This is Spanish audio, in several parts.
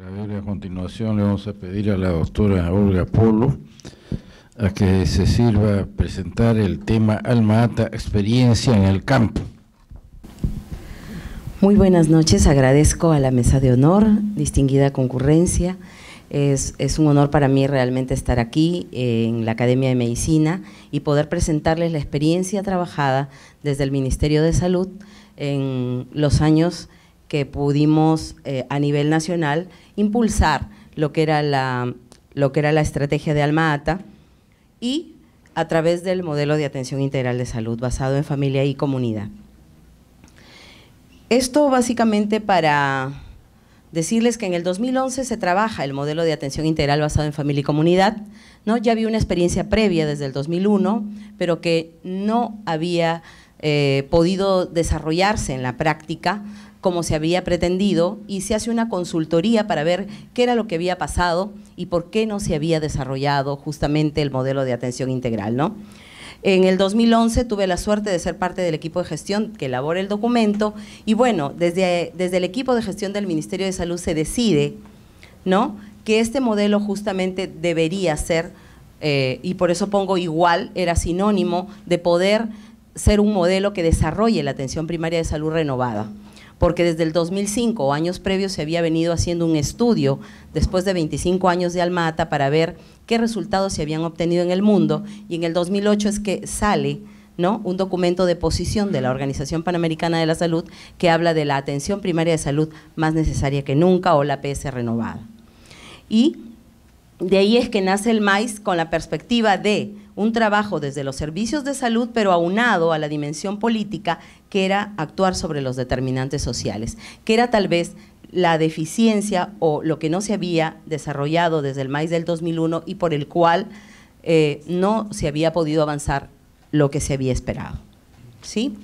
A continuación le vamos a pedir a la doctora Olga Polo a que se sirva a presentar el tema Alma Ata, experiencia en el campo. Muy buenas noches, agradezco a la mesa de honor, distinguida concurrencia. Es un honor para mí realmente estar aquí en la Academia de Medicina y poder presentarles la experiencia trabajada desde el Ministerio de Salud en los años que pudimos a nivel nacional impulsar lo que era la estrategia de Alma Ata y a través del modelo de atención integral de salud basado en familia y comunidad. Esto básicamente para decirles que en el 2011 se trabaja el modelo de atención integral basado en familia y comunidad, ¿no? Ya había una experiencia previa desde el 2001, pero que no había podido desarrollarse en la práctica como se había pretendido, y se hace una consultoría para ver qué era lo que había pasado y por qué no se había desarrollado justamente el modelo de atención integral, ¿no? En el 2011 tuve la suerte de ser parte del equipo de gestión que elabora el documento y bueno, desde el equipo de gestión del Ministerio de Salud se decide, ¿no?, que este modelo justamente debería ser, y por eso pongo igual, era sinónimo de poder ser un modelo que desarrolle la atención primaria de salud renovada, porque desde el 2005 o años previos se había venido haciendo un estudio después de 25 años de Alma Ata para ver qué resultados se habían obtenido en el mundo, y en el 2008 es que sale, ¿no?, un documento de posición de la Organización Panamericana de la Salud que habla de la atención primaria de salud más necesaria que nunca, o la APS renovada. Y de ahí es que nace el MAIS con la perspectiva de un trabajo desde los servicios de salud, pero aunado a la dimensión política, que era actuar sobre los determinantes sociales, que era tal vez la deficiencia o lo que no se había desarrollado desde el MAIS del 2001 y por el cual no se había podido avanzar lo que se había esperado, ¿sí?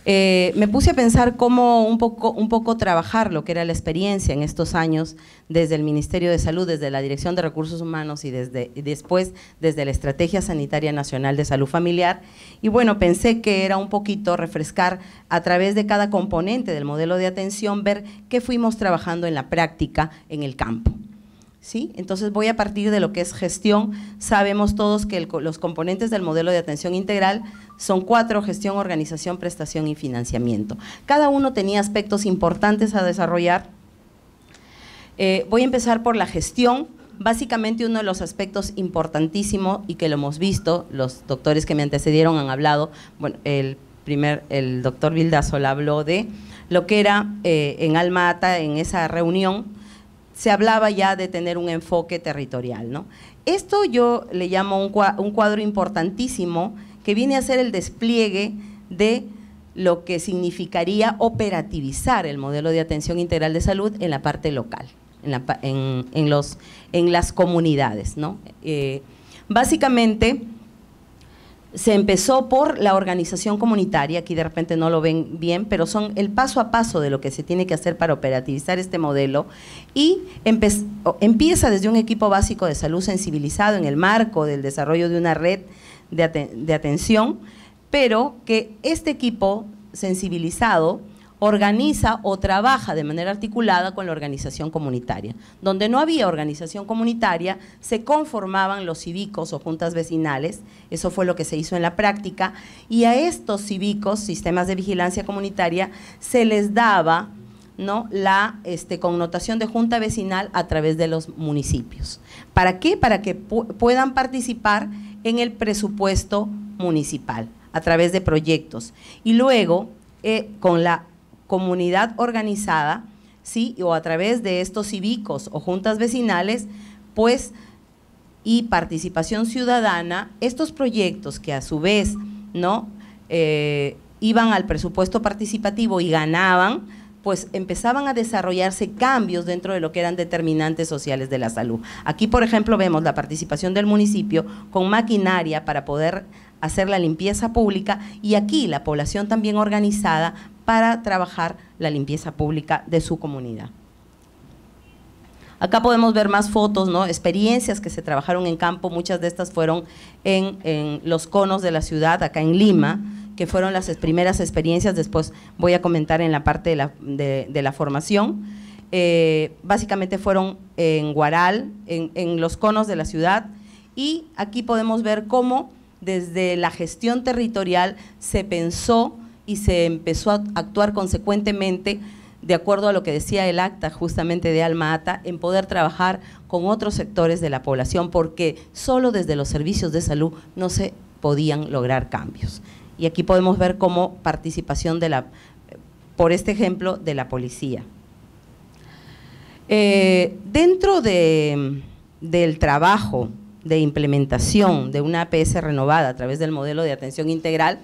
Me puse a pensar cómo un poco trabajar lo que era la experiencia en estos años desde el Ministerio de Salud, desde la Dirección de Recursos Humanos y después desde la Estrategia Sanitaria Nacional de Salud Familiar, y bueno, pensé que era un poquito refrescar a través de cada componente del modelo de atención, ver qué fuimos trabajando en la práctica en el campo, ¿sí? Entonces voy a partir de lo que es gestión. Sabemos todos que los componentes del modelo de atención integral son 4: gestión, organización, prestación y financiamiento. Cada uno tenía aspectos importantes a desarrollar. Voy a empezar por la gestión. Básicamente uno de los aspectos importantísimos y que lo hemos visto, los doctores que me antecedieron han hablado, bueno, el doctor Vildasola habló de lo que era en Alma Ata, en esa reunión, se hablaba ya de tener un enfoque territorial, ¿no? Esto yo le llamo un cuadro importantísimo que viene a ser el despliegue de lo que significaría operativizar el modelo de atención integral de salud en la parte local, en las comunidades, ¿no? Básicamente se empezó por la organización comunitaria, aquí de repente no lo ven bien, pero son el paso a paso de lo que se tiene que hacer para operativizar este modelo, y empieza desde un equipo básico de salud sensibilizado en el marco del desarrollo de una red de atención, pero que este equipo sensibilizado organiza o trabaja de manera articulada con la organización comunitaria. Donde no había organización comunitaria, se conformaban los cívicos o juntas vecinales, eso fue lo que se hizo en la práctica, y a estos cívicos, sistemas de vigilancia comunitaria, se les daba, ¿no?, la connotación de junta vecinal a través de los municipios. ¿Para qué? Para que puedan participar en el presupuesto municipal a través de proyectos, y luego con la comunidad organizada, ¿sí?, o a través de estos cívicos o juntas vecinales, pues, y participación ciudadana, estos proyectos que a su vez, ¿no?, iban al presupuesto participativo y ganaban, pues empezaban a desarrollarse cambios dentro de lo que eran determinantes sociales de la salud. Aquí, por ejemplo, vemos la participación del municipio con maquinaria para poder hacer la limpieza pública, y aquí la población también organizada para trabajar la limpieza pública de su comunidad. Acá podemos ver más fotos, ¿no?, experiencias que se trabajaron en campo, muchas de estas fueron en los conos de la ciudad, acá en Lima, que fueron las primeras experiencias, después voy a comentar en la parte de la formación. básicamente fueron en Huaral, en los conos de la ciudad, y aquí podemos ver cómo desde la gestión territorial se pensó y se empezó a actuar consecuentemente de acuerdo a lo que decía el acta justamente de Alma Ata, en poder trabajar con otros sectores de la población, porque solo desde los servicios de salud no se podían lograr cambios. Y aquí podemos ver cómo participación por este ejemplo, de la policía. Dentro del trabajo de implementación de una APS renovada a través del modelo de atención integral,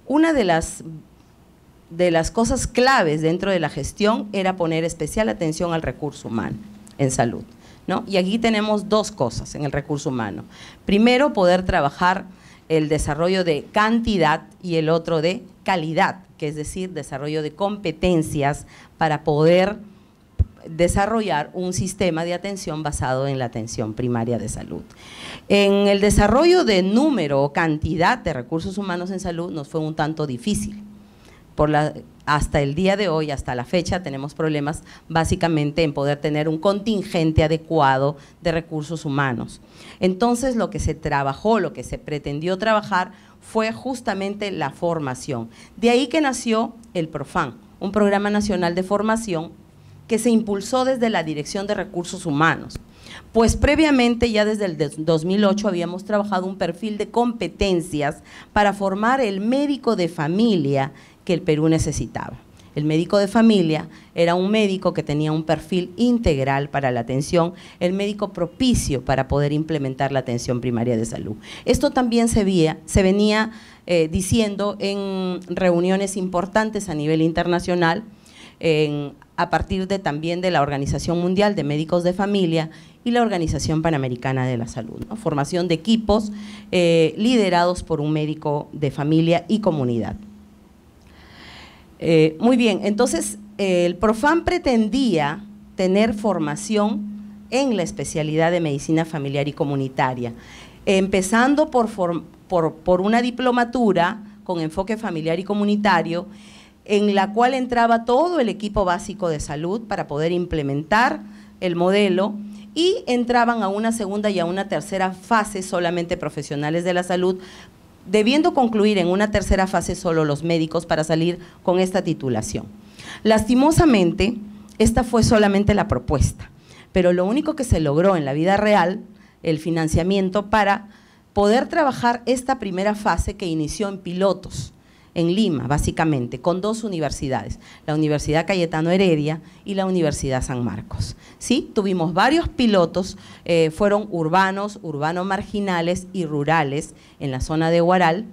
una de las cosas claves dentro de la gestión era poner especial atención al recurso humano en salud, ¿no? Y aquí tenemos dos cosas en el recurso humano. Primero, poder trabajar el desarrollo de cantidad y el otro de calidad, que es decir, desarrollo de competencias para poder desarrollar un sistema de atención basado en la atención primaria de salud. En el desarrollo de número o cantidad de recursos humanos en salud nos fue un tanto difícil. Hasta el día de hoy, hasta la fecha, tenemos problemas básicamente en poder tener un contingente adecuado de recursos humanos. Entonces, lo que se trabajó, lo que se pretendió trabajar fue justamente la formación. De ahí que nació el PROFAN, un Programa Nacional de Formación que se impulsó desde la Dirección de Recursos Humanos. Pues previamente, ya desde el 2008, habíamos trabajado un perfil de competencias para formar el médico de familia que el Perú necesitaba. El médico de familia era un médico que tenía un perfil integral para la atención, el médico propicio para poder implementar la atención primaria de salud. Esto también se venía diciendo en reuniones importantes a nivel internacional, a partir también de la Organización Mundial de Médicos de Familia y la Organización Panamericana de la Salud, ¿no? Formación de equipos liderados por un médico de familia y comunidad. Muy bien, entonces el PROFAN pretendía tener formación en la especialidad de medicina familiar y comunitaria, empezando por una diplomatura con enfoque familiar y comunitario, en la cual entraba todo el equipo básico de salud para poder implementar el modelo, y entraban a una segunda y a una tercera fase solamente profesionales de la salud, debiendo concluir en una tercera fase solo los médicos para salir con esta titulación. Lastimosamente, esta fue solamente la propuesta, pero lo único que se logró en la vida real, el financiamiento para poder trabajar esta primera fase que inició en pilotos, en Lima, básicamente, con dos universidades, la Universidad Cayetano Heredia y la Universidad San Marcos. ¿Sí? Tuvimos varios pilotos, fueron urbanos, urbano-marginales y rurales en la zona de Huaral.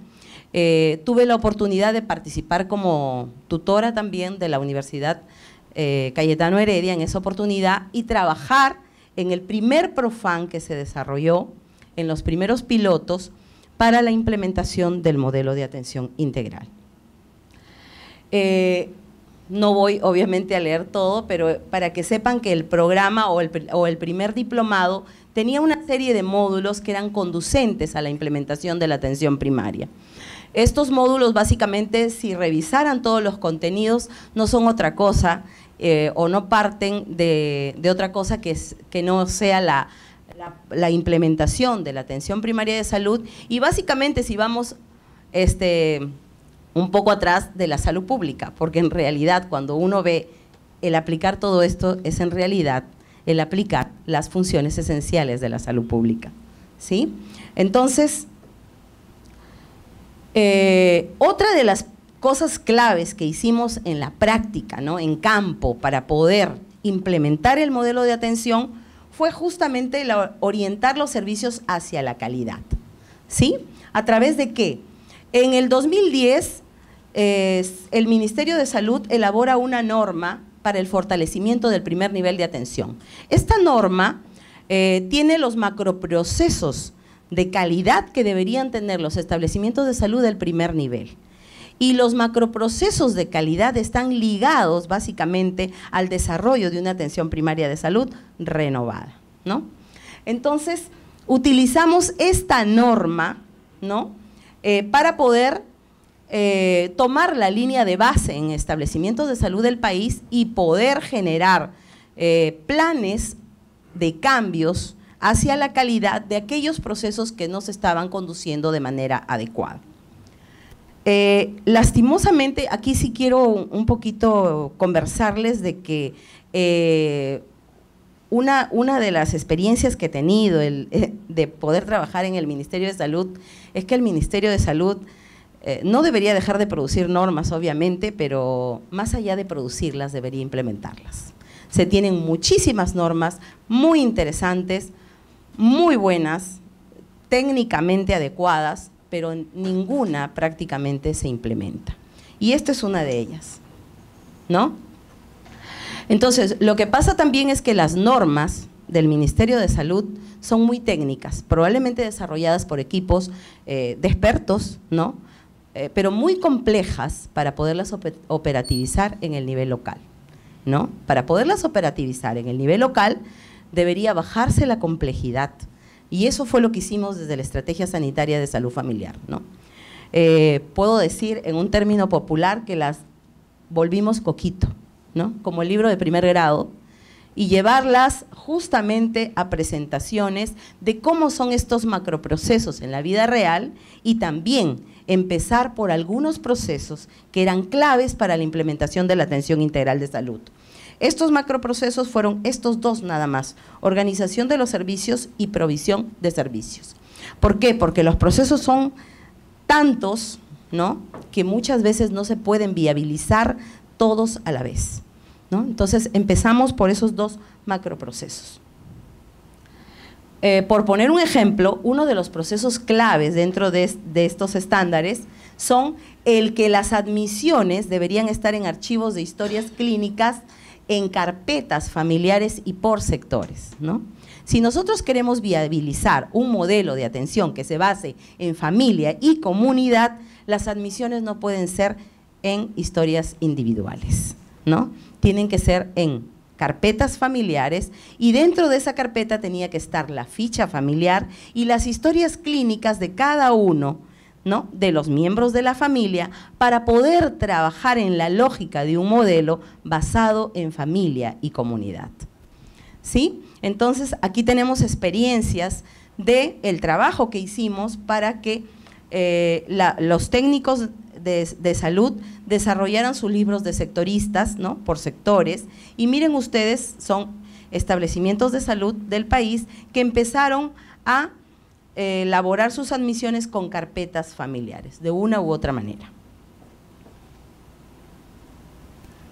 Tuve la oportunidad de participar como tutora también de la Universidad Cayetano Heredia en esa oportunidad y trabajar en el primer PROFAN que se desarrolló, en los primeros pilotos, para la implementación del modelo de atención integral. No voy obviamente a leer todo, pero para que sepan que el programa o el primer diplomado tenía una serie de módulos que eran conducentes a la implementación de la atención primaria. Estos módulos básicamente, si revisaran todos los contenidos, no son otra cosa o no parten de otra cosa que no sea la implementación de la atención primaria de salud, y básicamente si vamos un poco atrás de la salud pública, porque en realidad cuando uno ve el aplicar todo esto es en realidad el aplicar las funciones esenciales de la salud pública, ¿sí? Entonces, otra de las cosas claves que hicimos en la práctica, ¿no?, en campo, para poder implementar el modelo de atención, fue justamente orientar los servicios hacia la calidad, ¿sí? ¿A través de qué? En el 2010, el Ministerio de Salud elabora una norma para el fortalecimiento del primer nivel de atención. Esta norma tiene los macroprocesos de calidad que deberían tener los establecimientos de salud del primer nivel. Y los macroprocesos de calidad están ligados básicamente al desarrollo de una atención primaria de salud renovada, ¿no? Entonces, utilizamos esta norma, ¿no?, para poder tomar la línea de base en establecimientos de salud del país y poder generar planes de cambios hacia la calidad de aquellos procesos que no se estaban conduciendo de manera adecuada. Lastimosamente, aquí sí quiero un poquito conversarles de que una de las experiencias que he tenido de poder trabajar en el Ministerio de Salud es que el Ministerio de Salud no debería dejar de producir normas, obviamente, pero más allá de producirlas, debería implementarlas. Se tienen muchísimas normas muy interesantes, muy buenas, técnicamente adecuadas, pero ninguna prácticamente se implementa. Y esta es una de ellas, ¿no? Entonces, lo que pasa también es que las normas del Ministerio de Salud son muy técnicas, probablemente desarrolladas por equipos de expertos, ¿no? Pero muy complejas para poderlas operativizar en el nivel local, ¿no? Para poderlas operativizar en el nivel local debería bajarse la complejidad, y eso fue lo que hicimos desde la Estrategia Sanitaria de Salud Familiar, ¿no? Puedo decir en un término popular que las volvimos coquito, ¿no? Como el libro de primer grado, y llevarlas justamente a presentaciones de cómo son estos macroprocesos en la vida real, y también empezar por algunos procesos que eran claves para la implementación de la atención integral de salud. Estos macroprocesos fueron estos dos nada más: organización de los servicios y provisión de servicios. ¿Por qué? Porque los procesos son tantos, ¿no?, que muchas veces no se pueden viabilizar todos a la vez, ¿no? Entonces empezamos por esos dos macroprocesos. Por poner un ejemplo, uno de los procesos claves dentro de estos estándares son el que las admisiones deberían estar en archivos de historias clínicas, en carpetas familiares y por sectores, ¿no? Si nosotros queremos viabilizar un modelo de atención que se base en familia y comunidad, las admisiones no pueden ser en historias individuales, ¿no? Tienen que ser en carpetas familiares, y dentro de esa carpeta tenía que estar la ficha familiar y las historias clínicas de cada uno, ¿no?, de los miembros de la familia, para poder trabajar en la lógica de un modelo basado en familia y comunidad, ¿sí? Entonces, aquí tenemos experiencias del trabajo que hicimos para que los técnicos de salud desarrollaran sus libros de sectoristas, ¿no?, por sectores, y miren ustedes, son establecimientos de salud del país que empezaron a elaborar sus admisiones con carpetas familiares, de una u otra manera.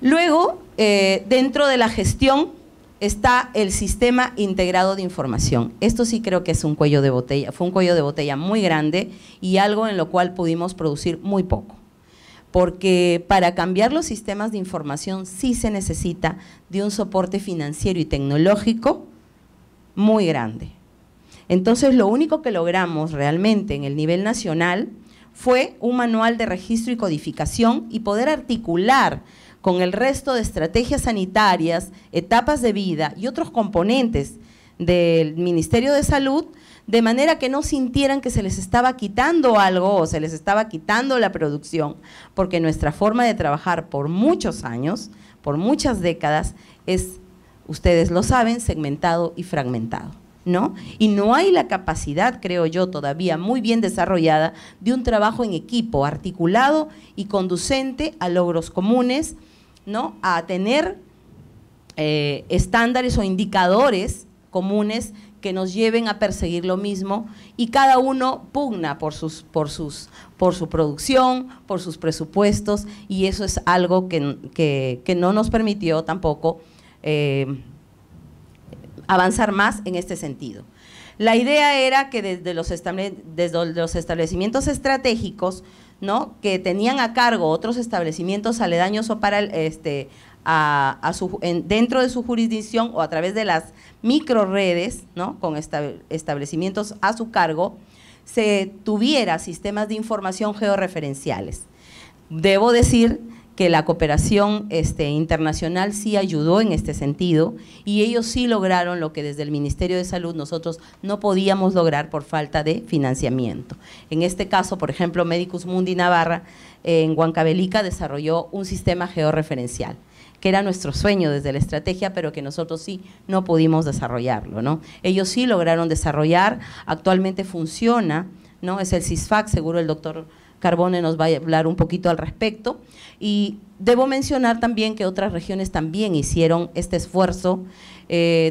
Luego, dentro de la gestión está el sistema integrado de información. Esto sí creo que es un cuello de botella, fue un cuello de botella muy grande y algo en lo cual pudimos producir muy poco. Porque para cambiar los sistemas de información sí se necesita de un soporte financiero y tecnológico muy grande. Entonces, lo único que logramos realmente en el nivel nacional fue un manual de registro y codificación y poder articular con el resto de estrategias sanitarias, etapas de vida y otros componentes del Ministerio de Salud, de manera que no sintieran que se les estaba quitando algo o se les estaba quitando la producción, porque nuestra forma de trabajar por muchos años, por muchas décadas, es, ustedes lo saben, segmentado y fragmentado, ¿no? Y no hay la capacidad, creo yo, todavía muy bien desarrollada, de un trabajo en equipo, articulado y conducente a logros comunes, ¿no?, a tener estándares o indicadores comunes que nos lleven a perseguir lo mismo, y cada uno pugna por su producción, por sus presupuestos, y eso es algo que no nos permitió tampoco avanzar más en este sentido. La idea era que desde los establecimientos estratégicos, ¿no?, que tenían a cargo otros establecimientos aledaños o para dentro de su jurisdicción o a través de las microredes, ¿no?, con establecimientos a su cargo, se tuviera sistemas de información georreferenciales. Debo decir que la cooperación internacional sí ayudó en este sentido, y ellos sí lograron lo que desde el Ministerio de Salud nosotros no podíamos lograr por falta de financiamiento. En este caso, por ejemplo, Medicus Mundi Navarra en Huancavelica desarrolló un sistema georreferencial que era nuestro sueño desde la estrategia, pero que nosotros sí no pudimos desarrollarlo, ¿no? Ellos sí lograron desarrollar, actualmente funciona, ¿no? Es el CISFAC, seguro el doctor Carbone nos va a hablar un poquito al respecto. Y debo mencionar también que otras regiones también hicieron este esfuerzo,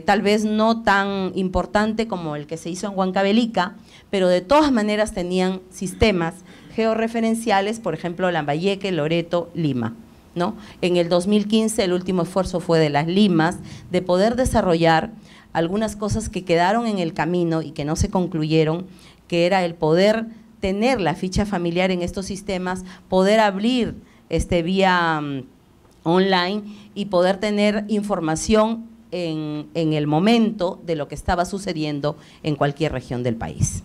tal vez no tan importante como el que se hizo en Huancavelica, pero de todas maneras tenían sistemas georreferenciales, por ejemplo, Lambayeque, Loreto, Lima, ¿no? En el 2015 el último esfuerzo fue de las Limas, de poder desarrollar algunas cosas que quedaron en el camino y que no se concluyeron, que era el poder tener la ficha familiar en estos sistemas, poder abrir vía online y poder tener información en el momento de lo que estaba sucediendo en cualquier región del país.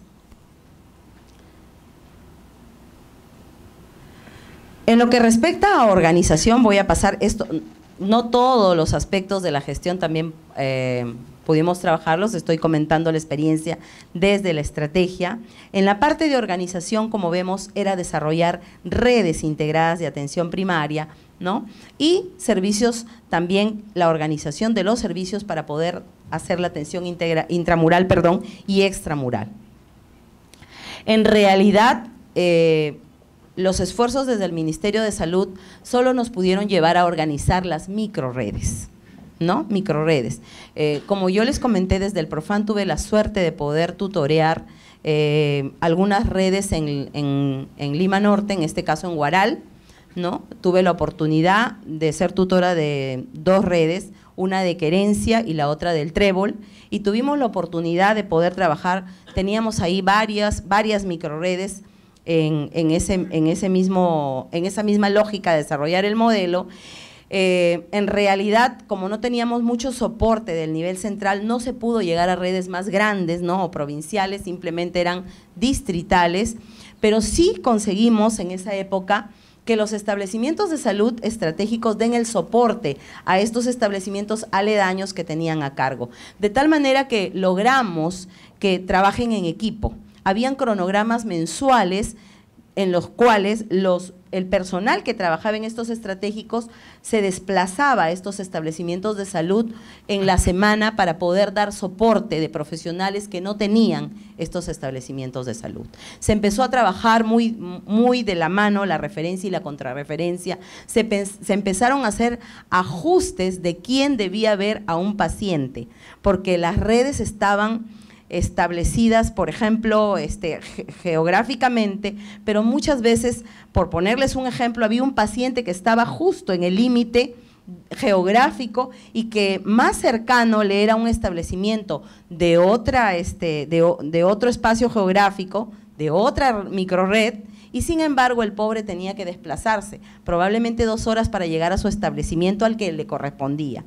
En lo que respecta a organización, voy a pasar esto, no todos los aspectos de la gestión también pudimos trabajarlos, estoy comentando la experiencia desde la estrategia. En la parte de organización, como vemos, era desarrollar redes integradas de atención primaria, ¿no? Y servicios, también la organización de los servicios para poder hacer la atención intramural, y extramural. En realidad, los esfuerzos desde el Ministerio de Salud solo nos pudieron llevar a organizar las microredes, ¿no? Microredes. Como yo les comenté desde el Profan, tuve la suerte de poder tutorear algunas redes en Lima Norte, en este caso en Huaral, ¿no? Tuve la oportunidad de ser tutora de 2 redes, una de Querencia y la otra del Trébol, y tuvimos la oportunidad de poder trabajar, teníamos ahí varias microredes en esa misma lógica de desarrollar el modelo. En realidad, como no teníamos mucho soporte del nivel central, no se pudo llegar a redes más grandes, ¿no? O provinciales, simplemente eran distritales, pero sí conseguimos en esa época que los establecimientos de salud estratégicos den el soporte a estos establecimientos aledaños que tenían a cargo, de tal manera que logramos que trabajen en equipo. Habían cronogramas mensuales en los cuales el personal que trabajaba en estos estratégicos se desplazaba a estos establecimientos de salud en la semana para poder dar soporte de profesionales que no tenían estos establecimientos de salud. Se empezó a trabajar muy de la mano la referencia y la contrarreferencia, se empezaron a hacer ajustes de quién debía ver a un paciente, porque las redes estaban establecidas, por ejemplo, geográficamente, pero muchas veces, por ponerles un ejemplo, había un paciente que estaba justo en el límite geográfico y que más cercano le era un establecimiento de otro espacio geográfico, de otra microred, y sin embargo el pobre tenía que desplazarse, probablemente 2 horas para llegar a su establecimiento al que le correspondía.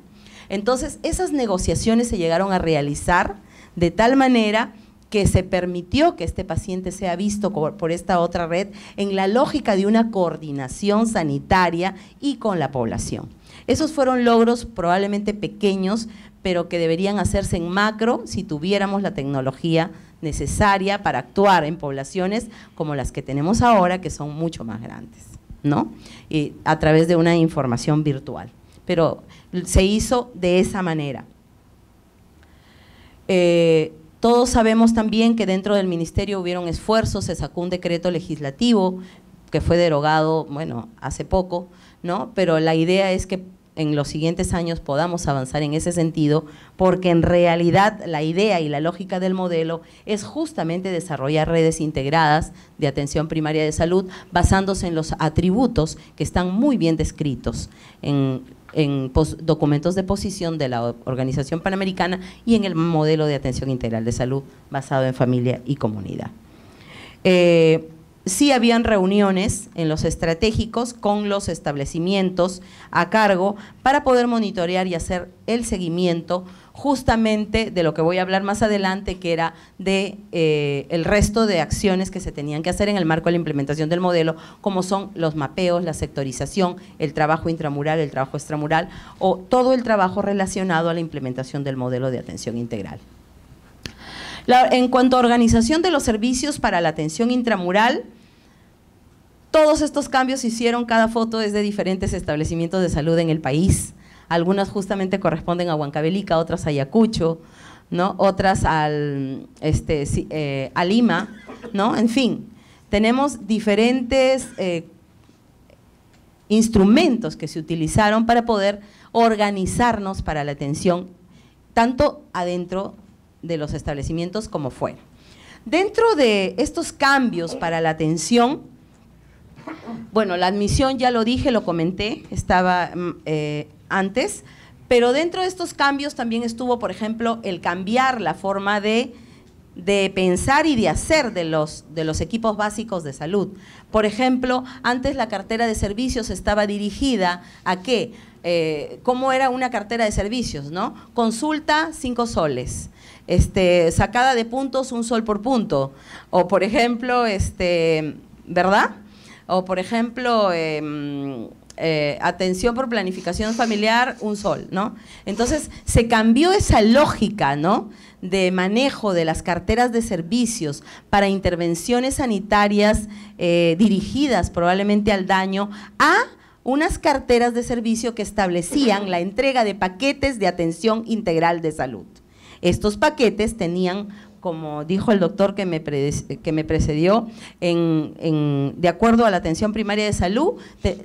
Entonces, esas negociaciones se llegaron a realizar de tal manera que se permitió que este paciente sea visto por esta otra red en la lógica de una coordinación sanitaria y con la población. Esos fueron logros probablemente pequeños, pero que deberían hacerse en macro si tuviéramos la tecnología necesaria para actuar en poblaciones como las que tenemos ahora, que son mucho más grandes, ¿no? Y a través de una información virtual. Pero se hizo de esa manera. Todos sabemos también que dentro del ministerio hubieron esfuerzos, se sacó un decreto legislativo que fue derogado, bueno, hace poco, ¿no? Pero la idea es que en los siguientes años podamos avanzar en ese sentido, porque en realidad la idea y la lógica del modelo es justamente desarrollar redes integradas de atención primaria de salud basándose en los atributos que están muy bien descritos en documentos de posición de la Organización Panamericana y en el modelo de atención integral de salud basado en familia y comunidad. Sí habían reuniones en los estratégicos con los establecimientos a cargo para poder monitorear y hacer el seguimiento justamente de lo que voy a hablar más adelante, que era de el resto de acciones que se tenían que hacer en el marco de la implementación del modelo, como son los mapeos, la sectorización, el trabajo intramural, el trabajo extramural o todo el trabajo relacionado a la implementación del modelo de atención integral. En cuanto a organización de los servicios para la atención intramural, todos estos cambios se hicieron, cada foto es de diferentes establecimientos de salud en el país. algunas justamente corresponden a Huancavelica, otras a Ayacucho, ¿no? Otras a Lima, ¿no? En fin, tenemos diferentes instrumentos que se utilizaron para poder organizarnos para la atención, tanto adentro de los establecimientos como fuera. Dentro de estos cambios para la atención, bueno, la admisión ya lo dije, lo comenté, estaba antes, pero dentro de estos cambios también estuvo, por ejemplo, el cambiar la forma de pensar y de hacer de los equipos básicos de salud. Por ejemplo, antes la cartera de servicios estaba dirigida a ¿qué? ¿Cómo era una cartera de servicios, no? Consulta, 5 soles. Sacada de puntos, 1 sol por punto. O, por ejemplo, ¿verdad? O, por ejemplo, atención por planificación familiar, 1 sol, ¿no? Entonces, se cambió esa lógica, ¿no?, de manejo de las carteras de servicios para intervenciones sanitarias dirigidas probablemente al daño, a unas carteras de servicio que establecían la entrega de paquetes de atención integral de salud. Estos paquetes tenían, como dijo el doctor que me precedió, de acuerdo a la atención primaria de salud,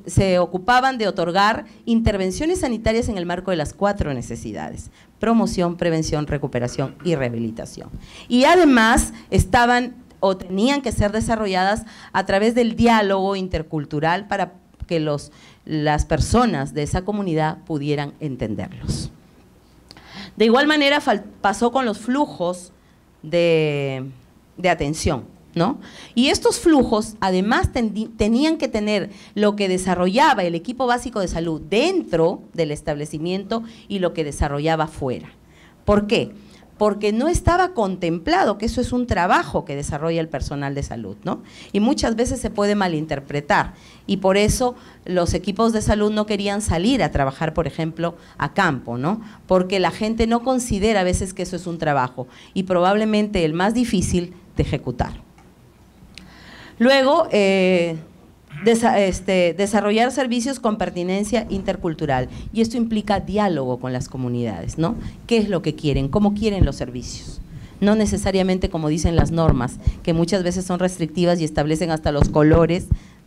se ocupaban de otorgar intervenciones sanitarias en el marco de las 4 necesidades: promoción, prevención, recuperación y rehabilitación. Y además estaban o tenían que ser desarrolladas a través del diálogo intercultural para que las personas de esa comunidad pudieran entenderlos. De igual manera pasó con los flujos de atención, ¿no? Y estos flujos además tenían que tener lo que desarrollaba el equipo básico de salud dentro del establecimiento y lo que desarrollaba fuera. ¿Por qué? Porque no estaba contemplado que eso es un trabajo que desarrolla el personal de salud, ¿no? Y muchas veces se puede malinterpretar, y por eso los equipos de salud no querían salir a trabajar, por ejemplo, a campo, ¿no? Porque la gente no considera a veces que eso es un trabajo, y probablemente el más difícil de ejecutar. Luego, desarrollar servicios con pertinencia intercultural, y esto implica diálogo con las comunidades, ¿no? ¿Qué es lo que quieren? ¿Cómo quieren los servicios? No necesariamente como dicen las normas, que muchas veces son restrictivas y establecen hasta los colores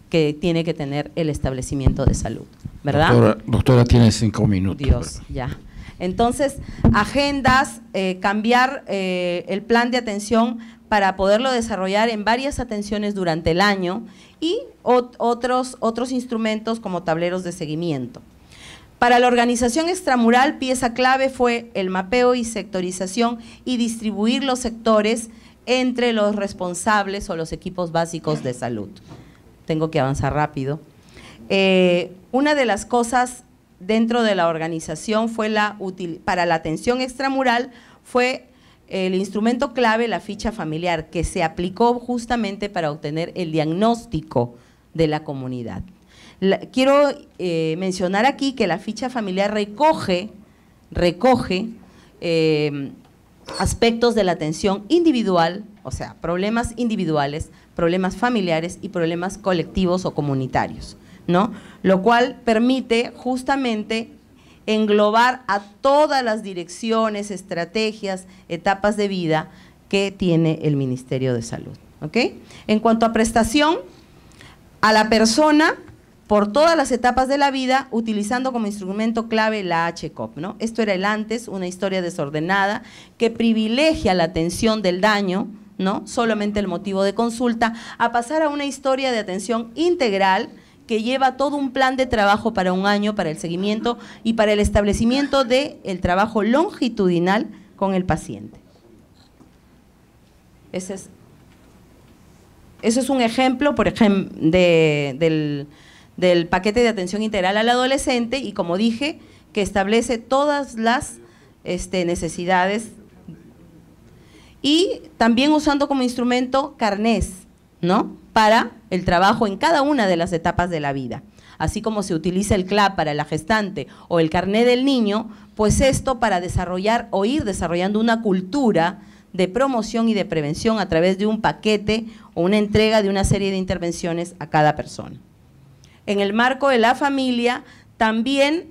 que tiene que tener el establecimiento de salud, ¿verdad? Doctora, tiene 5 minutos. Dios, ya. Entonces, agendas, cambiar el plan de atención para poderlo desarrollar en varias atenciones durante el año, y otros instrumentos como tableros de seguimiento. Para la organización extramural, pieza clave fue el mapeo y sectorización y distribuir los sectores entre los responsables o los equipos básicos de salud. Tengo que avanzar rápido. Una de las cosas dentro de la organización fue para la atención extramural fue el instrumento clave, la ficha familiar, que se aplicó justamente para obtener el diagnóstico de la comunidad. Quiero mencionar aquí que la ficha familiar recoge aspectos de la atención individual, o sea, problemas individuales, problemas familiares y problemas colectivos o comunitarios, ¿no? Lo cual permite justamente englobar a todas las direcciones, estrategias, etapas de vida que tiene el Ministerio de Salud, ¿ok? En cuanto a prestación, a la persona por todas las etapas de la vida, utilizando como instrumento clave la HCOP, ¿no? Esto era el antes, una historia desordenada que privilegia la atención del daño, ¿no?, solamente el motivo de consulta, a pasar a una historia de atención integral que lleva todo un plan de trabajo para un año, para el seguimiento y para el establecimiento del trabajo longitudinal con el paciente. Ese es un ejemplo, por ejemplo, del paquete de atención integral al adolescente, y como dije, que establece todas las necesidades, y también usando como instrumento carnés, ¿no?, para el trabajo en cada una de las etapas de la vida. Así como se utiliza el CLAP para la gestante o el carné del niño, pues esto para desarrollar o ir desarrollando una cultura de promoción y de prevención a través de un paquete o una entrega de una serie de intervenciones a cada persona. En el marco de la familia, también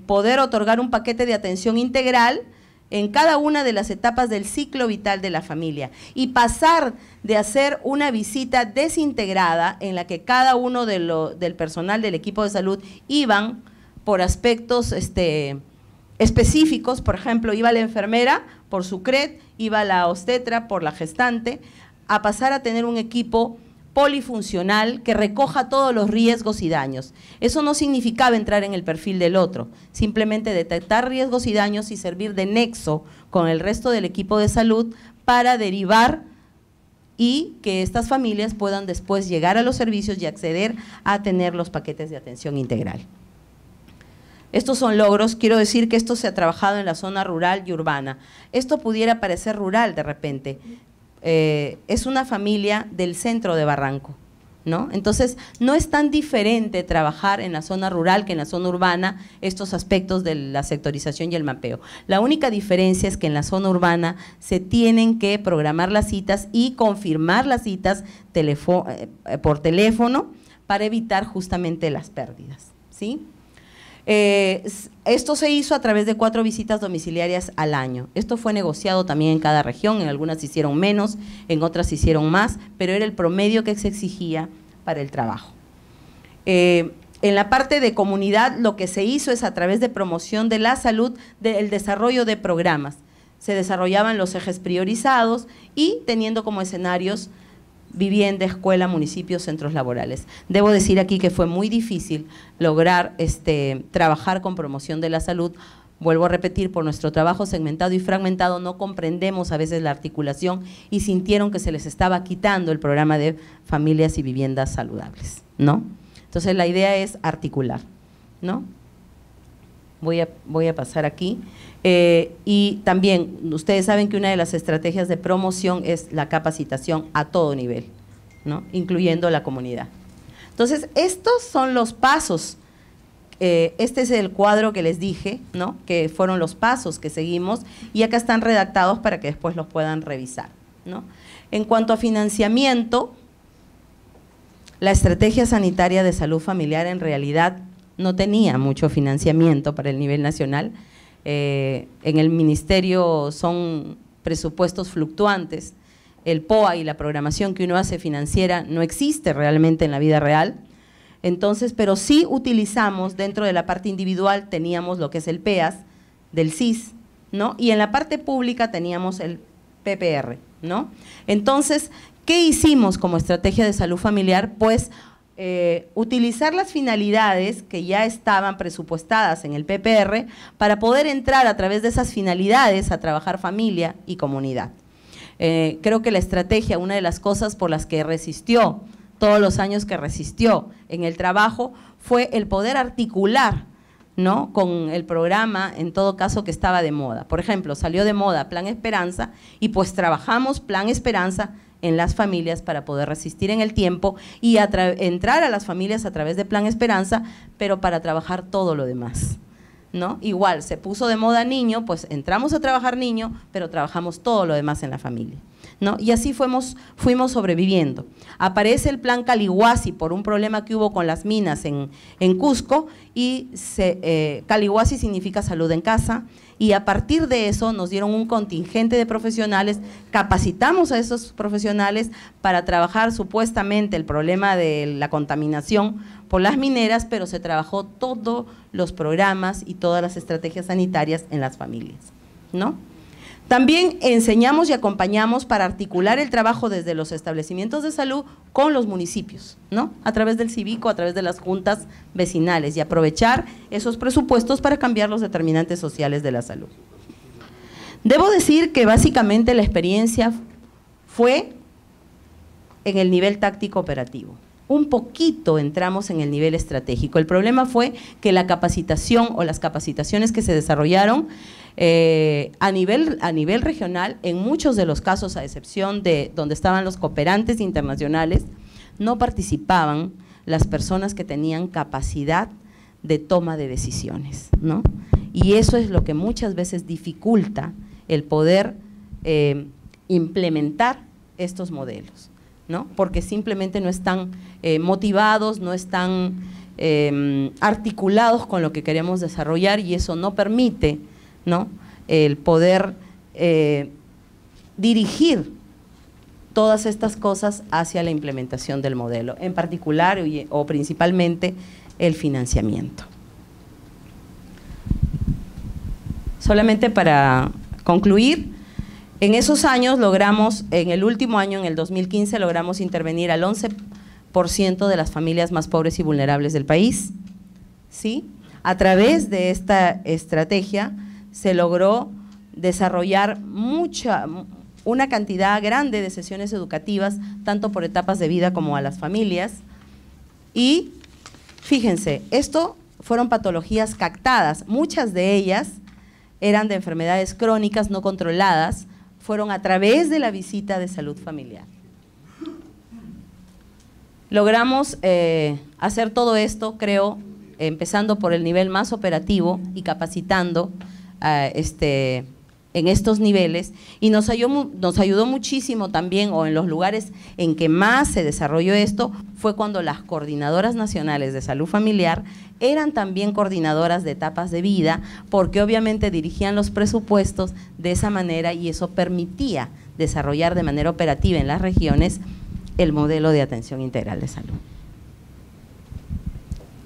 poder otorgar un paquete de atención integral en cada una de las etapas del ciclo vital de la familia y pasar de hacer una visita desintegrada en la que cada uno del personal del equipo de salud iban por aspectos específicos. Por ejemplo, iba la enfermera por su CRED, iba la obstetra por la gestante, a pasar a tener un equipo polifuncional que recoja todos los riesgos y daños. Eso no significaba entrar en el perfil del otro, simplemente detectar riesgos y daños y servir de nexo con el resto del equipo de salud para derivar y que estas familias puedan después llegar a los servicios y acceder a tener los paquetes de atención integral. Estos son logros. Quiero decir que esto se ha trabajado en la zona rural y urbana. Esto pudiera parecer rural de repente. Es una familia del centro de Barranco, ¿no? Entonces, no es tan diferente trabajar en la zona rural que en la zona urbana estos aspectos de la sectorización y el mapeo. La única diferencia es que en la zona urbana se tienen que programar las citas y confirmar las citas por teléfono para evitar justamente las pérdidas, ¿sí? Esto se hizo a través de 4 visitas domiciliarias al año. Esto fue negociado también en cada región, en algunas se hicieron menos, en otras se hicieron más, pero era el promedio que se exigía para el trabajo. En la parte de comunidad, lo que se hizo es a través de promoción de la salud, del desarrollo de programas. Se desarrollaban los ejes priorizados y teniendo como escenarios vivienda, escuela, municipios, centros laborales. Debo decir aquí que fue muy difícil lograr trabajar con promoción de la salud. Vuelvo a repetir, por nuestro trabajo segmentado y fragmentado no comprendemos a veces la articulación y sintieron que se les estaba quitando el programa de familias y viviendas saludables, ¿no? Entonces la idea es articular, ¿no? Voy a pasar aquí. Y también, ustedes saben que una de las estrategias de promoción es la capacitación a todo nivel, ¿no? Incluyendo la comunidad. Entonces, estos son los pasos. Este es el cuadro que les dije, ¿no? Que fueron los pasos que seguimos y acá están redactados para que después los puedan revisar, ¿no? En cuanto a financiamiento, la estrategia sanitaria de salud familiar en realidad no tenía mucho financiamiento para el nivel nacional. En el ministerio son presupuestos fluctuantes, el POA y la programación que uno hace financiera no existe realmente en la vida real. Entonces, pero sí utilizamos dentro de la parte individual, teníamos lo que es el PEAS del CIS, ¿no? Y en la parte pública teníamos el PPR, ¿no? Entonces, ¿qué hicimos como estrategia de salud familiar? Pues utilizar las finalidades que ya estaban presupuestadas en el PPR para poder entrar a través de esas finalidades a trabajar familia y comunidad. Creo que la estrategia, una de las cosas por las que resistió, todos los años que resistió en el trabajo, fue el poder articular, ¿no?, con el programa, en todo caso, que estaba de moda. Por ejemplo, salió de moda Plan Esperanza y pues trabajamos Plan Esperanza en las familias para poder resistir en el tiempo y entrar a las familias a través de Plan Esperanza, pero para trabajar todo lo demás, ¿no? Igual, se puso de moda niño, pues entramos a trabajar niño, pero trabajamos todo lo demás en la familia, ¿no? Y así fuimos sobreviviendo. Aparece el Plan Calihuasi por un problema que hubo con las minas en Cusco y Calihuasi significa salud en casa, y a partir de eso nos dieron un contingente de profesionales, capacitamos a esos profesionales para trabajar supuestamente el problema de la contaminación por las mineras, pero se trabajó todos los programas y todas las estrategias sanitarias en las familias, ¿no? También enseñamos y acompañamos para articular el trabajo desde los establecimientos de salud con los municipios, ¿no? A través del cívico, a través de las juntas vecinales y aprovechar esos presupuestos para cambiar los determinantes sociales de la salud. Debo decir que básicamente la experiencia fue en el nivel táctico operativo. Un poquito entramos en el nivel estratégico. El problema fue que la capacitación o las capacitaciones que se desarrollaron a nivel regional, en muchos de los casos, a excepción de donde estaban los cooperantes internacionales, no participaban las personas que tenían capacidad de toma de decisiones, ¿no? Y eso es lo que muchas veces dificulta el poder implementar estos modelos, ¿no? Porque simplemente no están motivados, no están articulados con lo que queremos desarrollar, y eso no permite, ¿no?, el poder dirigir todas estas cosas hacia la implementación del modelo, en particular o principalmente el financiamiento. Solamente para concluir, en esos años logramos, en el último año, en el 2015, logramos intervenir al 11% de las familias más pobres y vulnerables del país, ¿sí? A través de esta estrategia se logró desarrollar una cantidad grande de sesiones educativas, tanto por etapas de vida como a las familias. Y fíjense, esto fueron patologías captadas, muchas de ellas eran de enfermedades crónicas no controladas, fueron a través de la visita de salud familiar. Logramos hacer todo esto, creo, empezando por el nivel más operativo y capacitando en estos niveles, y nos ayudó muchísimo también, o en los lugares en que más se desarrolló esto, fue cuando las coordinadoras nacionales de salud familiar eran también coordinadoras de etapas de vida, porque obviamente dirigían los presupuestos de esa manera, y eso permitía desarrollar de manera operativa en las regiones el modelo de atención integral de salud.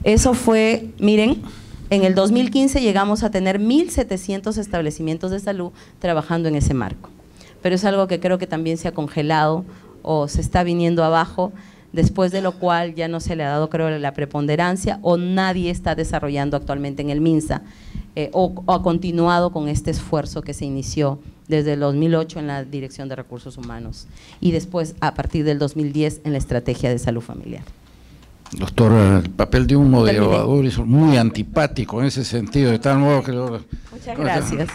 Eso fue, miren, en el 2015 llegamos a tener 1.700 establecimientos de salud trabajando en ese marco, pero es algo que creo que también se ha congelado o se está viniendo abajo, después de lo cual ya no se le ha dado, creo, la preponderancia, o nadie está desarrollando actualmente en el MINSA o ha continuado con este esfuerzo que se inició desde el 2008 en la Dirección de Recursos Humanos y después a partir del 2010 en la Estrategia de Salud Familiar. Doctora, el papel de un moderador es muy antipático en ese sentido, de tal modo que… Muchas gracias.